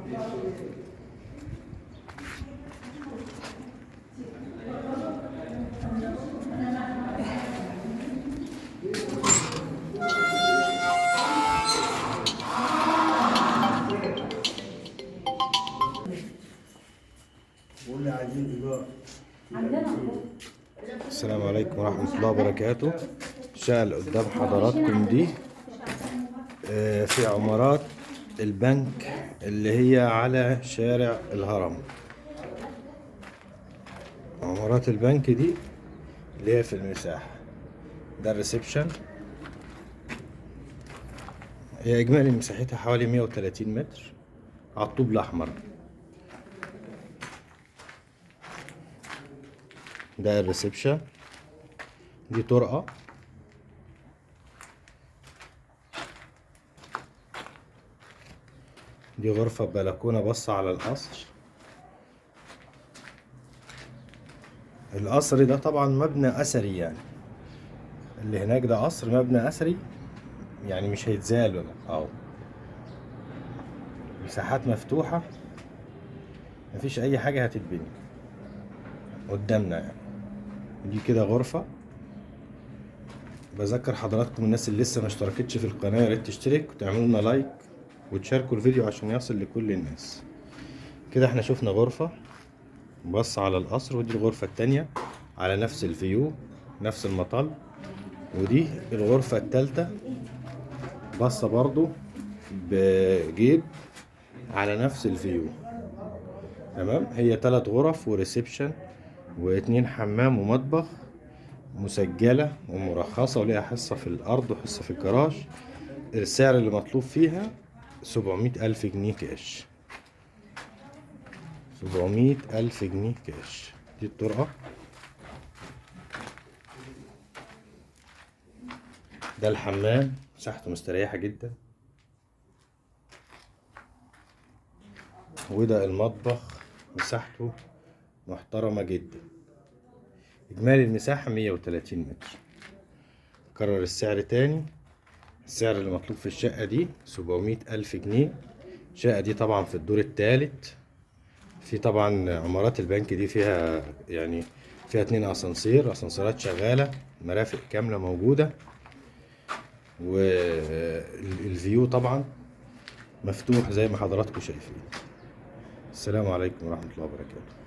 السلام عليكم ورحمة الله وبركاته. الشقة اللي قدام حضراتكم دي في عمارات البنك اللي هي على شارع الهرم. عمارات البنك دي اللي هي في المساحة. ده الريسبشن. هي إجمالي مساحتها حوالي 130 متر على الطوب الأحمر. ده الريسبشن. دي طرقة. دي غرفة بلكونة بص على القصر. القصر ده طبعا مبنى أثري، يعني اللي هناك ده قصر مبنى أثري، يعني مش هيتزال ولا مساحات مفتوحة، مفيش أي حاجة هتتبني قدامنا يعني. دي كده غرفة. بذكر حضراتكم الناس اللي لسه ما اشتركتش في القناة يا ريت تشترك وتعملوا لنا لايك وتشاركوا الفيديو عشان يصل لكل الناس. كده احنا شفنا غرفة بص على القصر، ودي الغرفة التانية على نفس الفيو نفس المطل، ودي الغرفة التالتة بصة برضو بجيب على نفس الفيو. تمام. هي 3 غرف وريسبشن و2 حمام ومطبخ، مسجلة ومرخصة وليها حصة في الأرض وحصة في الجراج. السعر اللي مطلوب فيها 700,000 جنيه كاش. 700,000 جنيه كاش. دي الطرقة. ده الحمام مساحته مستريحة جدا. وده المطبخ مساحته محترمة جدا. إجمالي المساحة 130 متر. كرر السعر تاني. السعر اللي مطلوب في الشقة دي 700,000 جنيه. الشقة دي طبعا في الدور الثالث. في طبعا عمارات البنك دي فيها يعني فيها 2 اسانسيرات شغالة، مرافق كاملة موجودة، والفيو طبعا مفتوح زي ما حضراتكم شايفين. السلام عليكم ورحمة الله وبركاته.